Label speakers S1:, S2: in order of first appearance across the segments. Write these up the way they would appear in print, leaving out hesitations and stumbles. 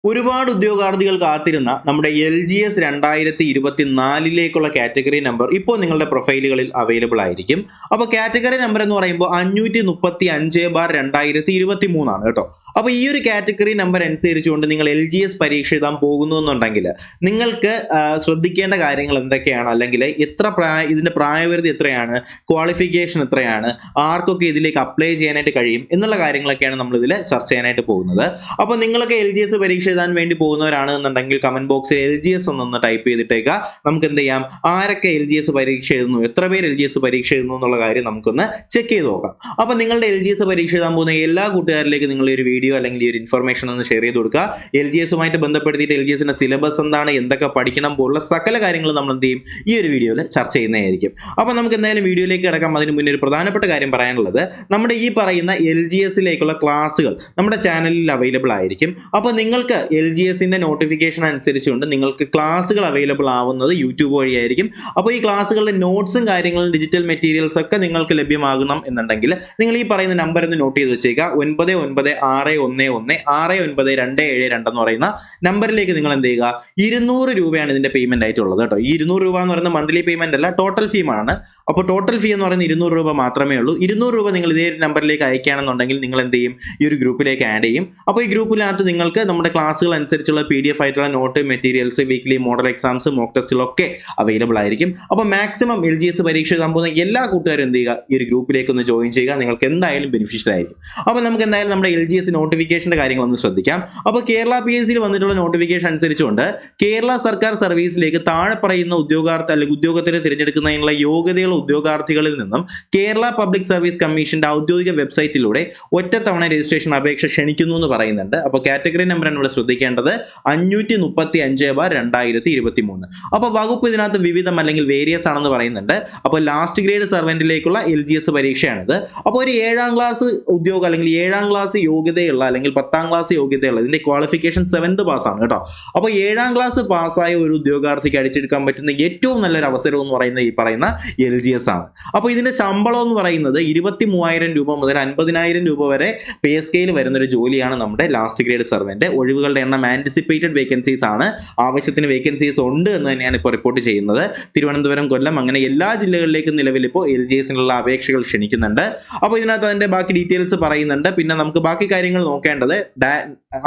S1: ഒരുപാട് ഉദ്യോഗാർത്ഥികൾ കാത്തിരുന്ന നമ്മുടെ LGS 2024 കാറ്റഗറി നമ്പർ ഇപ്പോൾ നിങ്ങളുടെ പ്രൊഫൈലുകളിൽ അവൈലബിൾ ആയിരിക്കും. അപ്പോൾ കാറ്റഗറി നമ്പർ എന്ന് പറയുമ്പോൾ 535/2023 ആണ് കേട്ടോ. അപ്പോൾ ഈ ഒരു കാറ്റഗറി നമ്പർ അനുസരിച്ചുകൊണ്ട് നിങ്ങൾ LGS പരീക്ഷ എഴുതാൻ പോകുന്നു എന്നുണ്ടെങ്കിൽ നിങ്ങൾക്ക് ശ്രദ്ധിക്കേണ്ട കാര്യങ്ങൾ എന്തൊക്കെയാണ്, അല്ലെങ്കിൽ ഇതിന്റെ പ്രായപരിധി എത്രയാണ്, ക്വാളിഫിക്കേഷൻ എത്രയാണ്, ആർക്കൊക്കെ ഇതിലേക്ക് അപ്ലൈ ചെയ്യാനായിട്ട് കഴിയും എന്നുള്ള കാര്യങ്ങളൊക്കെയാണ് നമ്മൾ ഇതിൽ ചർച്ച ചെയ്യാനായിട്ട് പോകുന്നത്. അപ്പോൾ നിങ്ങളൊക്കെ LGS പരീക്ഷ എഴുതാൻ വേണ്ടി പോകുന്നവരാണെന്നുണ്ടെങ്കിൽ കമന്റ് ബോക്സിൽ LGS എന്നൊന്ന് ടൈപ്പ് ചെയ്തിട്ടേക്കുക. നമുക്ക് എന്ത് ചെയ്യാം, ആരൊക്കെ LGS പരീക്ഷ എഴുതുന്നു, എത്ര പേര് LGS പരീക്ഷ എഴുതുന്നു എന്നുള്ള കാര്യം നമുക്കൊന്ന് ചെക്ക് ചെയ്ത് നോക്കാം. അപ്പൊ നിങ്ങളുടെ LGS പരീക്ഷ എഴുതാൻ പോകുന്ന എല്ലാ കൂട്ടുകാരിലേക്ക് നിങ്ങൾ ഈ ഒരു വീഡിയോ അല്ലെങ്കിൽ ഈ ഒരു ഇൻഫർമേഷൻ ഒന്ന് ഷെയർ ചെയ്ത് കൊടുക്കുക. LGSുമായിട്ട് ബന്ധപ്പെടുത്തിയിട്ട് LGSന്റെ സിലബസ് എന്താണ്, എന്തൊക്കെ പഠിക്കണം പോലുള്ള സകല കാര്യങ്ങൾ നമ്മൾ എന്ത് ചെയ്യും ഈ ഒരു വീഡിയോയിൽ ചർച്ച ചെയ്യുന്നതായിരിക്കും. അപ്പൊ നമുക്ക് എന്തായാലും വീഡിയോയിലേക്ക് കിടക്കാം. അതിന് മുന്നേ ഒരു പ്രധാനപ്പെട്ട കാര്യം പറയാനുള്ളത്, നമ്മുടെ ഈ പറയുന്ന LGSലേക്കുള്ള ക്ലാസ്സുകൾ നമ്മുടെ ചാനലിൽ അവൈലബിൾ ആയിരിക്കും. അപ്പോൾ നിങ്ങൾക്ക് LGSന്റെ നോട്ടിഫിക്കേഷൻ അനുസരിച്ചുകൊണ്ട് നിങ്ങൾക്ക് ക്ലാസ്സുകൾ അവൈലബിൾ ആവുന്നത് യൂട്യൂബ് വഴിയായിരിക്കും. അപ്പോൾ ഈ ക്ലാസ്സുകളുടെ നോട്ട്സും കാര്യങ്ങളും ഡിജിറ്റൽ മെറ്റീരിയൽസ് ഒക്കെ നിങ്ങൾക്ക് ലഭ്യമാകണം എന്നുണ്ടെങ്കിൽ നിങ്ങൾ ഈ പറയുന്ന നമ്പർ ഒന്ന് നോട്ട് ചെയ്ത് വെച്ചേക്കുക. 9961169272 എന്ന് പറയുന്ന നമ്പറിലേക്ക് നിങ്ങൾ എന്ത് ചെയ്യുക, 200 രൂപയാണ് ഇതിന്റെ പേയ്മെന്റ് ആയിട്ടുള്ളത് കേട്ടോ. ഈ 200 രൂപ എന്ന് പറയുന്നത് മന്ത്ലി പേയ്മെന്റ് അല്ല, ടോട്ടൽ ഫീ ആണ്. അപ്പോൾ ടോട്ടൽ ഫീ എന്ന് പറയുന്നത് 200 രൂപ മാത്രമേ ഉള്ളൂ. 200 രൂപ നിങ്ങൾ ഇതേ നമ്പറിലേക്ക് അയക്കുകയാണെന്നുണ്ടെങ്കിൽ നിങ്ങൾ എന്ത് ചെയ്യും, ഈ ഒരു ഗ്രൂപ്പിലേക്ക് ആഡ് ചെയ്യും. അപ്പോൾ ഈ ഗ്രൂപ്പിനകത്ത് നിങ്ങൾക്ക് നമ്മുടെ ക്ലാസ്സുകൾ അനുസരിച്ചുള്ള PDF ആയിട്ടുള്ള note, materials, weekly model exams, mock ടെസ്റ്റുകളൊക്കെ അവൈലബിൾ ആയിരിക്കും. അപ്പോൾ മാക്സിമം LGS പരീക്ഷ എഴുതാൻ പോകുന്ന എല്ലാ കൂട്ടുകാരും എന്ത് ചെയ്യുക, ഈ ഒരു ഗ്രൂപ്പിലേക്ക് ഒന്ന് ജോയിൻ ചെയ്യുക. നിങ്ങൾക്ക് എന്തായാലും ബെനിഫിഷ്യൽ ആയിരിക്കും. അപ്പോൾ നമുക്ക് എന്തായാലും നമ്മുടെ LGS നോട്ടിഫിക്കേഷന്റെ കാര്യങ്ങളൊന്ന് ശ്രദ്ധിക്കാം. അപ്പോൾ കേരള PSCയിൽ വന്നിട്ടുള്ള നോട്ടിഫിക്കേഷൻ അനുസരിച്ചുകൊണ്ട് കേരള സർക്കാർ സർവീസിലേക്ക് താഴെ പറയുന്ന ഉദ്യോഗാർത്ഥി അല്ലെങ്കിൽ ഉദ്യോഗത്തിന് തിരഞ്ഞെടുക്കുന്നതിനുള്ള യോഗ്യതയുള്ള ഉദ്യോഗാർത്ഥികളിൽ നിന്നും കേരള പബ്ലിക് സർവീസ് കമ്മീഷന്റെ ഔദ്യോഗിക വെബ്സൈറ്റിലൂടെ ഒറ്റത്തവണ രജിസ്ട്രേഷൻ അപേക്ഷ ക്ഷണിക്കുന്നു എന്ന് പറയുന്നുണ്ട്. അപ്പോൾ കാറ്റഗറി നമ്പർ നമ്മൾ ശ്രദ്ധിക്കേണ്ടത് 535/2023. അപ്പോൾ വകുപ്പ് ഇതിനകത്ത് വിവിധം അല്ലെങ്കിൽ വേരിയസ് ആണെന്ന് പറയുന്നുണ്ട്. അപ്പോൾ ലാസ്റ്റ് ഗ്രേഡ് സർവന്റിലേക്കുള്ള LGS പരീക്ഷയാണിത്. അപ്പോൾ ഒരു 7ാം ക്ലാസ് ഉദ്യോഗം അല്ലെങ്കിൽ 7ാം ക്ലാസ് യോഗ്യതയുള്ള അല്ലെങ്കിൽ 10ാം ക്ലാസ് യോഗ്യതയുള്ള ഇതിന്റെ ക്വാളിഫിക്കേഷൻ 7th പാസ് ആണ് കേട്ടോ. അപ്പോൾ 7ാം ക്ലാസ് പാസ്സായ ഒരു ഉദ്യോഗാർത്ഥിക്ക് അടിച്ചെടുക്കാൻ പറ്റുന്ന ഏറ്റവും നല്ലൊരു അവസരം എന്ന് പറയുന്നത് ഈ പറയുന്ന LGS ആണ്. അപ്പോൾ ഇതിന്റെ ശമ്പളം എന്ന് പറയുന്നത് 23,000 രൂപ മുതൽ 50,000 രൂപ വരെ PSCയിൽ വരുന്ന ഒരു ജോലിയാണ് നമ്മുടെ ലാസ്റ്റ് ഗ്രേഡ് സർവന്റ്. ഒഴിവുകളുടെ എണ്ണം ആന്റിസിപ്പേറ്റഡ് വേക്കൻസീസ് ആണ്. ആവശ്യത്തിന് വേക്കൻസീസ് ഉണ്ട് എന്ന് തന്നെയാണ് ഇപ്പോൾ റിപ്പോർട്ട് ചെയ്യുന്നത്. തിരുവനന്തപുരം, കൊല്ലം അങ്ങനെ എല്ലാ ജില്ലകളിലേക്കും നിലവിൽ ഇപ്പോൾ LGSനുള്ള അപേക്ഷകൾ ക്ഷണിക്കുന്നുണ്ട്. അപ്പോൾ ഇതിനകത്ത് അതിന്റെ ബാക്കി ഡീറ്റെയിൽസ് പറയുന്നുണ്ട്. പിന്നെ നമുക്ക് ബാക്കി കാര്യങ്ങൾ നോക്കേണ്ടത്,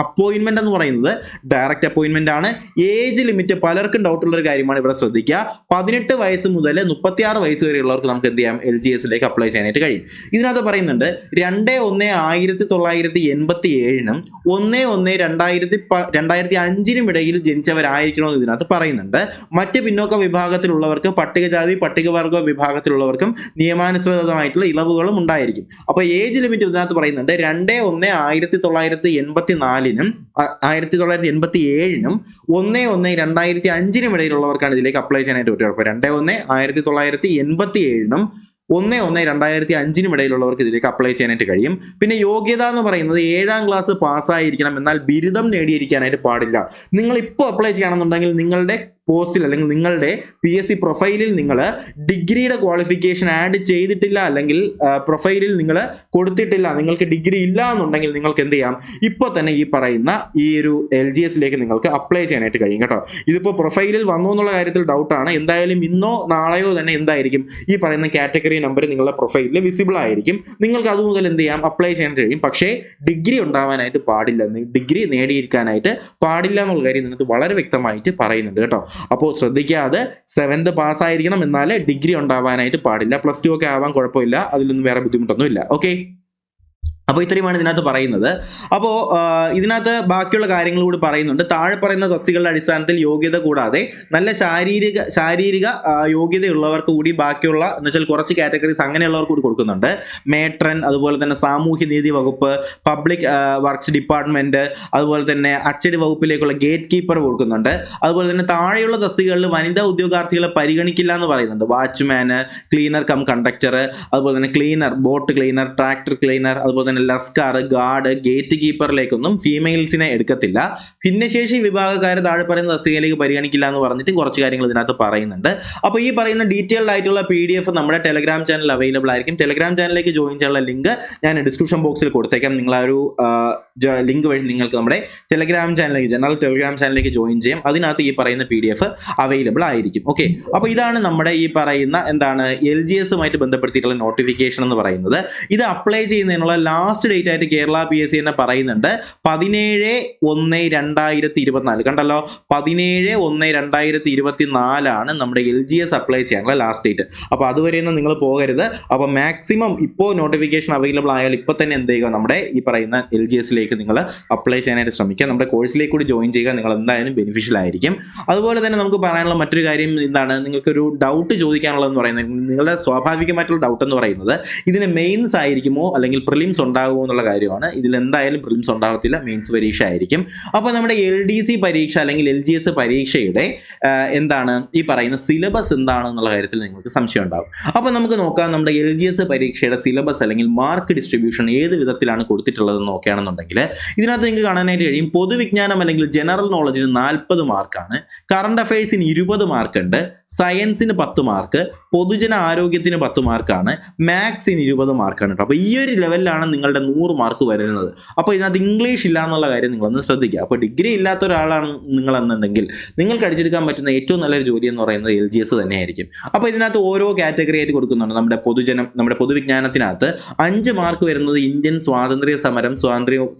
S1: അപ്പോയിന്റ്മെന്റ് എന്ന് പറയുന്നത് ഡയറക്റ്റ് അപ്പോയിന്റ്മെന്റ് ആണ്. ഏജ് ലിമിറ്റ് പലർക്കും ഡൗട്ടുള്ള ഒരു കാര്യമാണ്, ഇവിടെ ശ്രദ്ധിക്കുക. 18 വയസ്സ് മുതൽ 36 വയസ്സ് വരെയുള്ളവർക്ക് നമുക്ക് എന്ത് ചെയ്യാം, LGSലേക്ക് അപ്ലൈ ചെയ്യാനായിട്ട് കഴിയും. ഇതിനകത്ത് പറയുന്നുണ്ട് 2/1/1987നും 1/1/2005നും ഇടയിൽ ജനിച്ചവരായിരിക്കണമെന്ന് ഇതിനകത്ത് പറയുന്നുണ്ട്. മറ്റ് പിന്നോക്ക വിഭാഗത്തിലുള്ളവർക്ക്, പട്ടികജാതി പട്ടികവർഗ വിഭാഗത്തിലുള്ളവർക്കും നിയമാനുസൃതമായിട്ടുള്ള ഇളവുകളും ഉണ്ടായിരിക്കും. അപ്പോൾ ഏജ് ലിമിറ്റ് ഇതിനകത്ത് പറയുന്നുണ്ട് 2/1/1984നും 1987നും 1/1/2005നും ഇടയിലുള്ളവർക്കാണ് ഇതിലേക്ക് അപ്ലൈ ചെയ്യാനായിട്ട് പറ്റുക. അപ്പോൾ 2/1/1987നും 1/1/2005നും ഇടയിലുള്ളവർക്ക് ഇതിലേക്ക് അപ്ലൈ ചെയ്യാനായിട്ട് കഴിയും. പിന്നെ യോഗ്യത എന്ന് പറയുന്നത് 7ാം ക്ലാസ് പാസ്സായിരിക്കണം, എന്നാൽ ബിരുദം നേടിയിരിക്കാനായിട്ട് പാടില്ല. നിങ്ങൾ ഇപ്പോൾ അപ്ലൈ ചെയ്യണമെന്നുണ്ടെങ്കിൽ നിങ്ങളുടെ പോസ്റ്റിൽ അല്ലെങ്കിൽ നിങ്ങളുടെ PSC പ്രൊഫൈലിൽ നിങ്ങൾ ഡിഗ്രിയുടെ ക്വാളിഫിക്കേഷൻ ആഡ് ചെയ്തിട്ടില്ല, അല്ലെങ്കിൽ പ്രൊഫൈലിൽ നിങ്ങൾ കൊടുത്തിട്ടില്ല, നിങ്ങൾക്ക് ഡിഗ്രി ഇല്ല എന്നുണ്ടെങ്കിൽ നിങ്ങൾക്ക് എന്ത് ചെയ്യാം, ഇപ്പോൾ തന്നെ ഈ പറയുന്ന ഈ ഒരു LGSലേക്ക് നിങ്ങൾക്ക് അപ്ലൈ ചെയ്യാനായിട്ട് കഴിയും കേട്ടോ. ഇതിപ്പോൾ പ്രൊഫൈലിൽ വന്നു എന്നുള്ള കാര്യത്തിൽ ഡൗട്ടാണ്. എന്തായാലും ഇന്നോ നാളെയോ തന്നെ എന്തായിരിക്കും ഈ പറയുന്ന കാറ്റഗറി നമ്പർ നിങ്ങളുടെ പ്രൊഫൈലിൽ വിസിബിൾ ആയിരിക്കും. നിങ്ങൾക്ക് അതുമുതൽ എന്ത് ചെയ്യാം, അപ്ലൈ ചെയ്യാനായിട്ട് കഴിയും. പക്ഷേ ഡിഗ്രി ഉണ്ടാവാനായിട്ട് പാടില്ല, ഡിഗ്രി നേടിയിരിക്കാനായിട്ട് പാടില്ല എന്നുള്ള കാര്യം ഇതിനകത്ത് വളരെ വ്യക്തമായിട്ട് പറയുന്നുണ്ട് കേട്ടോ. അപ്പോൾ ശ്രദ്ധിക്കാതെ 7th പാസ് ആയിരിക്കണം, എന്നാലേ ഡിഗ്രി ഉണ്ടാവാനായിട്ട് പാടില്ല. +2 ഒക്കെ ആവാൻ കുഴപ്പമില്ല, അതിലൊന്നും വേറെ ബുദ്ധിമുട്ടൊന്നും ഇല്ല. ഓക്കെ, അപ്പോൾ ഇത്രയുമാണ് ഇതിനകത്ത് പറയുന്നത്. അപ്പോൾ ഇതിനകത്ത് ബാക്കിയുള്ള കാര്യങ്ങൾ കൂടി പറയുന്നുണ്ട്. താഴെ പറയുന്ന തസ്തികകളുടെ അടിസ്ഥാനത്തിൽ യോഗ്യത കൂടാതെ നല്ല ശാരീരിക യോഗ്യതയുള്ളവർക്ക് കൂടി ബാക്കിയുള്ള എന്ന് വെച്ചാൽ കുറച്ച് കാറ്റഗറീസ് അങ്ങനെയുള്ളവർക്ക് കൂടി കൊടുക്കുന്നുണ്ട്. മേട്രൻ, അതുപോലെ തന്നെ സാമൂഹ്യനീതി വകുപ്പ്, പബ്ലിക് വർക്ക്സ് ഡിപ്പാർട്ട്മെന്റ്, അതുപോലെ തന്നെ അച്ചടി വകുപ്പിലേക്കുള്ള ഗേറ്റ് കീപ്പർ കൊടുക്കുന്നുണ്ട്. അതുപോലെ തന്നെ താഴെയുള്ള തസ്തികകളിൽ വനിതാ ഉദ്യോഗാർത്ഥികളെ പരിഗണിക്കില്ല എന്ന് പറയുന്നുണ്ട്. വാച്ച്മാന്, ക്ലീനർ കം കണ്ടക്ടർ, അതുപോലെ തന്നെ cleaner, boat cleaner, tractor cleaner, അതുപോലെ തന്നെ തന്നെ ലസ്കാർ, ഗാർഡ്, ഗേറ്റ് കീപ്പറിലേക്കൊന്നും ഫീമെയിൽസിനെ എടുക്കത്തില്ല. ഭിന്നശേഷി വിഭാഗക്കാർ താഴെ പറയുന്ന തസ്തികയിലേക്ക് പരിഗണിക്കില്ല എന്ന് പറഞ്ഞിട്ട് കുറച്ച് കാര്യങ്ങൾ ഇതിനകത്ത് പറയുന്നുണ്ട്. അപ്പോൾ ഈ പറയുന്ന ഡീറ്റെയിൽഡ് ആയിട്ടുള്ള PDF നമ്മുടെ ടെലഗ്രാം ചാനൽ അവൈലബിൾ ആയിരിക്കും. ടെലഗ്രാം ചാനലിലേക്ക് ജോയിൻ ചെയ്യാനുള്ള ലിങ്ക് ഞാൻ ഡിസ്ക്രിപ്ഷൻ ബോക്സിൽ കൊടുത്തേക്കാം. നിങ്ങൾ ആ ഒരു ലിങ്ക് വഴി നിങ്ങൾക്ക് നമ്മുടെ ടെലഗ്രാം ചാനലിലേക്ക്, ജനറൽ ടെലഗ്രാം ചാനലിലേക്ക് ജോയിൻ ചെയ്യാം. അതിനകത്ത് ഈ പറയുന്ന PDF അവൈലബിൾ ആയിരിക്കും. ഓക്കെ, അപ്പോൾ ഇതാണ് നമ്മുടെ ഈ പറയുന്ന എന്താണ് LGSുമായിട്ട് ബന്ധപ്പെടുത്തിയിട്ടുള്ള നോട്ടിഫിക്കേഷൻ എന്ന് പറയുന്നത്. ഇത് അപ്ലൈ ചെയ്യുന്നതിനുള്ള ലാസ്റ്റ് ഡേറ്റ് ആയിട്ട് കേരള PSC തന്നെ പറയുന്നുണ്ട് 17/1/2024. കണ്ടല്ലോ, 17/1/2024 നമ്മുടെ LGS അപ്ലൈ ചെയ്യാനുള്ള ലാസ്റ്റ് ഡേറ്റ്. അപ്പോൾ അതുവരെയൊന്നും നിങ്ങൾ പോകരുത്. അപ്പോൾ മാക്സിമം ഇപ്പോൾ നോട്ടിഫിക്കേഷൻ അവൈലബിൾ ആയാൽ ഇപ്പോൾ തന്നെ എന്ത് ചെയ്യുക, നമ്മുടെ ഈ പറയുന്ന LGSലേക്ക് നിങ്ങൾ അപ്ലൈ ചെയ്യാനായിട്ട് ശ്രമിക്കുക. നമ്മുടെ കോഴ്സിലേക്ക് കൂടി ജോയിൻ ചെയ്യുക. നിങ്ങൾ എന്തായാലും ബെനിഫിഷ്യൽ ആയിരിക്കും. അതുപോലെ തന്നെ നമുക്ക് പറയാനുള്ള മറ്റൊരു കാര്യം എന്താണ്, നിങ്ങൾക്കൊരു ഡൗട്ട് ചോദിക്കാനുള്ളതെന്ന് പറയുന്നത്, നിങ്ങളുടെ സ്വാഭാവികമായിട്ടുള്ള ഡൗട്ട് എന്ന് പറയുന്നത് ഇതിന് മെയിൻസ് ആയിരിക്കുമോ അല്ലെങ്കിൽ പ്രിലിംസ് ഉണ്ടാകുമോ എന്നുള്ള കാര്യമാണ്. ഇതിൽ എന്തായാലും പ്രിലിംസ് ഉണ്ടാകത്തില്ല, മെയിൻസ് പരീക്ഷ ആയിരിക്കും. അപ്പോൾ നമ്മുടെ LDC പരീക്ഷ അല്ലെങ്കിൽ LGS പരീക്ഷയുടെ എന്താണ് ഈ പറയുന്ന സിലബസ് എന്താണെന്നുള്ള കാര്യത്തിൽ നിങ്ങൾക്ക് സംശയം ഉണ്ടാകും. അപ്പോൾ നമുക്ക് നോക്കാം നമ്മുടെ LGS പരീക്ഷയുടെ സിലബസ് അല്ലെങ്കിൽ മാർക്ക് ഡിസ്ട്രിബ്യൂഷൻ ഏത് വിധത്തിലാണ് കൊടുത്തിട്ടുള്ളതെന്ന് നോക്കുകയാണെന്നുണ്ടെങ്കിൽ ഇതിനകത്ത് നിങ്ങൾക്ക് കാണാനായിട്ട് കഴിയും. പൊതുവിജ്ഞാനം അല്ലെങ്കിൽ ജനറൽ നോളജിന് 40 മാർക്കാണ്, കറണ്ട് അഫയേഴ്സിന് 20 മാർക്ക് ഉണ്ട്, സയൻസിന് 10 മാർക്ക്, പൊതുജന ആരോഗ്യത്തിന് 10 മാർക്കാണ്, മാത്സിന് 20 മാർക്കാണ് കേട്ടോ. അപ്പോൾ ഈ ഒരു ലെവലിലാണ് നിങ്ങളുടെ 100 മാർക്ക് വരുന്നത്. അപ്പോൾ ഇതിനകത്ത് ഇംഗ്ലീഷ് ഇല്ല എന്നുള്ള കാര്യം നിങ്ങളൊന്ന് ശ്രദ്ധിക്കുക. അപ്പോൾ ഡിഗ്രി ഇല്ലാത്ത ഒരാളാണ് നിങ്ങളെന്നുണ്ടെങ്കിൽ നിങ്ങൾക്ക് അടിച്ചെടുക്കാൻ പറ്റുന്ന ഏറ്റവും നല്ലൊരു ജോലി എന്ന് പറയുന്നത് LGS തന്നെയായിരിക്കും. അപ്പോൾ ഇതിനകത്ത് ഓരോ കാറ്റഗറി ആയിട്ട് കൊടുക്കുന്നുണ്ട്. നമ്മുടെ പൊതുവിജ്ഞാനത്തിനകത്ത് 5 മാർക്ക് വരുന്നത് ഇന്ത്യൻ സ്വാതന്ത്ര്യ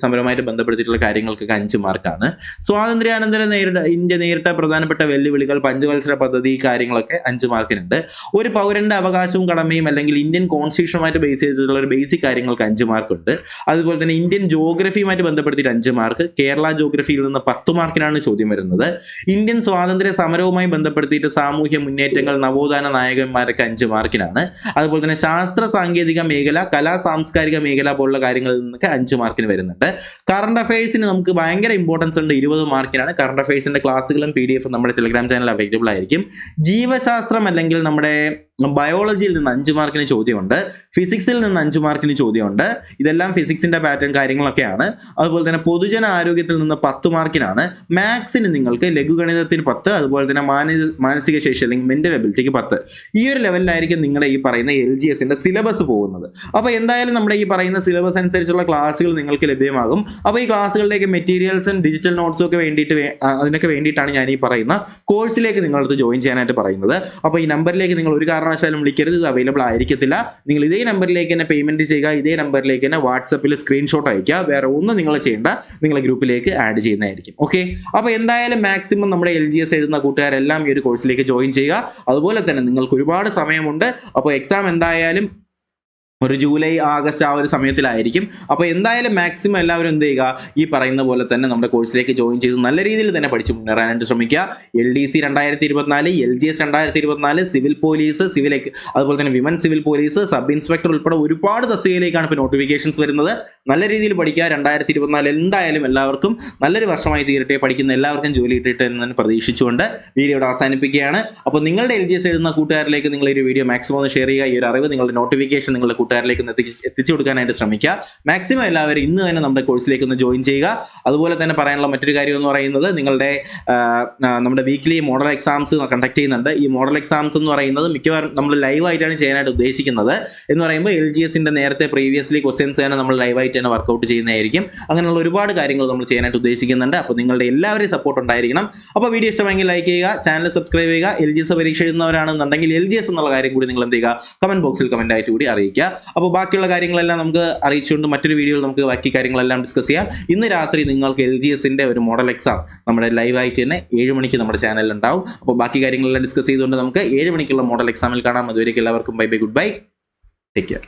S1: സമരവുമായിട്ട് ബന്ധപ്പെടുത്തിയിട്ടുള്ള കാര്യങ്ങൾക്കൊക്കെ 5 മാർക്കാണ്. സ്വാതന്ത്ര്യാനന്തരം ഇന്ത്യ നേരിട്ട പ്രധാനപ്പെട്ട വെല്ലുവിളികൾ, പഞ്ചവത്സര പദ്ധതി കാര്യങ്ങളൊക്കെ 5 മാർക്കിനുണ്ട്. ഒരു പൗരന്റെ അവകാശവും കടമയും അല്ലെങ്കിൽ ഇന്ത്യൻ കോൺസ്റ്റിറ്റ്യൂഷനുമായിട്ട് ബേസ് ചെയ്തിട്ടുള്ള ഒരു ബേസിക് കാര്യങ്ങൾക്ക് 5 മാർക്കുണ്ട്. അതുപോലെ തന്നെ ഇന്ത്യൻ ജോഗ്രഫിയുമായിട്ട് ബന്ധപ്പെടുത്തിയിട്ട് 5 മാർക്ക്, കേരള ജോഗ്രഫിയിൽ നിന്ന് 10 മാർക്കിനാണ് ചോദ്യം വരുന്നത്. ഇന്ത്യൻ സ്വാതന്ത്ര്യ സമരവുമായി ബന്ധപ്പെടുത്തിയിട്ട് സാമൂഹ്യ മുന്നേറ്റങ്ങൾ, നവോത്ഥാന നായകന്മാരൊക്കെ 5 മാർക്കിനാണ്. അതുപോലെ തന്നെ ശാസ്ത്ര സാങ്കേതിക മേഖല, കലാ സാംസ്കാരിക മേഖല പോലുള്ള കാര്യങ്ങളിൽ നിന്നൊക്കെ 5 മാർക്കിന് വരുന്നുണ്ട്. കറണ്ട് അഫയേഴ്സിന് നമുക്ക് ഭയങ്കര ഇമ്പോർട്ടൻസ് ഉണ്ട്, 20 മാർക്കിനാണ്. കറണ്ട് അഫയേഴ്സിന്റെ ക്ലാസ്സുകളും PDF നമ്മുടെ ടെലഗ്രാം ചാനൽ അവൈലബിൾ ആയിരിക്കും. ജീവശാസ്ത്രം അല്ലെങ്കിൽ നമ്മുടെ ബയോളജിയിൽ നിന്ന് 5 മാർക്കിന് ചോദ്യമുണ്ട്, ഫിസിക്സിൽ നിന്ന് 5 മാർക്കിന് ചോദ്യമുണ്ട്. ഇതെല്ലാം ഫിസിക്സിന്റെ പാറ്റേൺ കാര്യങ്ങളൊക്കെയാണ്. അതുപോലെ തന്നെ പൊതുജന ആരോഗ്യത്തിൽ നിന്ന് 10 മാർക്കിനാണ്. മാത്സിന് നിങ്ങൾക്ക് ലഘുഗണിതത്തിന് 10, അതുപോലെ തന്നെ മാനസിക ശേഷി അല്ലെങ്കിൽ മെന്റൽ എബിലിറ്റിക്ക് 10. ഈ ഒരു ലെവലിലായിരിക്കും നിങ്ങളുടെ ഈ പറയുന്ന LGSന്റെ സിലബസ് പോകുന്നത്. അപ്പോൾ എന്തായാലും നമ്മുടെ ഈ പറയുന്ന സിലബസ് അനുസരിച്ചുള്ള ക്ലാസ്സുകൾ നിങ്ങൾക്ക് ലഭ്യമാകും. അപ്പോൾ ഈ ക്ലാസ്സുകളിലേക്ക് മെറ്റീരിയൽസും ഡിജിറ്റൽ നോട്ട്സും ഒക്കെ അതിനൊക്കെ വേണ്ടിയിട്ടാണ് ഞാൻ ഈ പറയുന്ന കോഴ്സിലേക്ക് നിങ്ങളടുത്ത് ജോയിൻ ചെയ്യാനായിട്ട് പറയുന്നത്. അപ്പോൾ ഈ നമ്പറിലേക്ക് നിങ്ങൾ ഒരു കാരണവശാലും വിളിക്കരുത്, ഇത് അവൈലബിൾ ആയിരിക്കത്തില്ല. നിങ്ങൾ ഇതേ നമ്പറിലേക്ക് തന്നെ പേയ്മെന്റ് ചെയ്യുക, ഇതേ നമ്പറിലേക്ക് തന്നെ വാട്സപ്പിൽ സ്ക്രീൻഷോട്ട് അയക്കുക. വേറെ ഒന്നും നിങ്ങൾ ചെയ്യേണ്ട, നിങ്ങളെ ഗ്രൂപ്പിലേക്ക് ആഡ് ചെയ്യുന്നതായിരിക്കും. ഓക്കെ, അപ്പോൾ എന്തായാലും മാക്സിമം നമ്മുടെ LGS എഴുതുന്ന കൂട്ടുകാരെല്ലാം ഈ ഒരു കോഴ്സിലേക്ക് ജോയിൻ ചെയ്യുക. അതുപോലെ തന്നെ നിങ്ങൾക്ക് ഒരുപാട് സമയമുണ്ട്. അപ്പോൾ എക്സാം എന്തായാലും ഒരു ജൂലൈ ആഗസ്റ്റ് ആ ഒരു സമയത്തിലായിരിക്കും. അപ്പോൾ എന്തായാലും മാക്സിമം എല്ലാവരും എന്ത് ചെയ്യുക, ഈ പറയുന്ന പോലെ തന്നെ നമ്മുടെ കോഴ്സിലേക്ക് ജോയിൻ ചെയ്ത് നല്ല രീതിയിൽ തന്നെ പഠിച്ച് മുന്നേറാനായിട്ട് ശ്രമിക്കുക. LDC 2024, LGS 2024, സിവിൽ പോലീസ്, അതുപോലെ തന്നെ women civil police, sub inspector ഉൾപ്പെടെ ഒരുപാട് തസ്തികയിലേക്കാണ് ഇപ്പോൾ നോട്ടിഫിക്കേഷൻസ് വരുന്നത്. നല്ല രീതിയിൽ പഠിക്കുക. 2024 എന്തായാലും എല്ലാവർക്കും നല്ലൊരു വർഷമായി തീരട്ടെ. പഠിക്കുന്ന എല്ലാവർക്കും ജോലി കിട്ടട്ടെ എന്ന് പ്രതീക്ഷിച്ചുകൊണ്ട് വീഡിയോ അവസാനിപ്പിക്കുകയാണ്. അപ്പോൾ നിങ്ങളുടെ LGS എഴുതുന്ന കൂട്ടുകാരിലേക്ക് നിങ്ങൾ ഈ വീഡിയോ മാക്സിമം ഒന്ന് ഷെയർ ചെയ്യുക. ഈ ഒരു അറിവ്, നിങ്ങളുടെ നോട്ടിഫിക്കേഷൻ നിങ്ങളുടെ കൂട്ടുകാരിലേക്ക് എത്തിച്ചു കൊടുക്കാനായിട്ട് ശ്രമിക്കുക. മാക്സിമം എല്ലാവരും ഇന്ന് തന്നെ നമ്മുടെ കോഴ്സിലേക്ക് ഒന്ന് ജോയിൻ ചെയ്യുക. അതുപോലെ തന്നെ പറയാനുള്ള മറ്റൊരു കാര്യം എന്ന് പറയുന്നത്, നമ്മുടെ വീക്ക്ലി മോഡൽ എക്സാംസ് കണ്ടക്ട് ചെയ്യുന്നുണ്ട്. ഈ മോഡൽ എക്സാംസ് എന്ന് പറയുന്നത് മിക്കവാറും നമ്മൾ ലൈവായിട്ടാണ് ചെയ്യാനായിട്ട് ഉദ്ദേശിക്കുന്നത്. എന്ന് പറയുമ്പോൾ LGSന്റെ നേരത്തെ പ്രീവിയസ്ലി ക്വസ്റ്റ്യൻസ് തന്നെ നമ്മൾ ലൈവായിട്ട് തന്നെ വർക്കൗട്ട് ചെയ്യുന്നതായിരിക്കും. അങ്ങനെയുള്ള ഒരുപാട് കാര്യങ്ങൾ നമ്മൾ ചെയ്യാനായിട്ട് ഉദ്ദേശിക്കുന്നുണ്ട്. അപ്പോൾ നിങ്ങളുടെ എല്ലാവരുടെയും സപ്പോർട്ട് ഉണ്ടായിരിക്കണം. അപ്പോൾ വീഡിയോ ഇഷ്ടമെങ്കിൽ ലൈക്ക് ചെയ്യുക, ചാനൽ സബ്സ്ക്രൈബ് ചെയ്യുക. LGS പരീക്ഷ എഴുതുന്നവരാണെന്നുണ്ടെങ്കിൽ LGS എന്നുള്ള കാര്യം കൂടി നിങ്ങൾ എന്ത് ചെയ്യുക, കമന്റ് ബോക്സിൽ കമന്റ് ആയിട്ട് കൂടി അറിയിക്കുക. അപ്പോൾ ബാക്കിയുള്ള കാര്യങ്ങളെല്ലാം നമുക്ക് അറിയിച്ചുകൊണ്ട് മറ്റൊരു വീഡിയോയിൽ നമുക്ക് ബാക്കി കാര്യങ്ങളെല്ലാം ഡിസ്കസ് ചെയ്യാം. ഇന്ന് രാത്രി നിങ്ങൾക്ക് LGSന്റെ ഒരു മോഡൽ എക്സാം നമ്മുടെ ലൈവായിട്ട് തന്നെ 7 മണിക്ക് നമ്മുടെ ചാനലിൽ ഉണ്ടാവും. അപ്പോൾ ബാക്കി കാര്യങ്ങളെല്ലാം ഡിസ്കസ് ചെയ്തുകൊണ്ട് നമുക്ക് 7 മണിക്കുള്ള മോഡൽ എക്സാമിൽ കാണാം. അതുവരേക്കും എല്ലാവർക്കും bye bye, good bye, take care.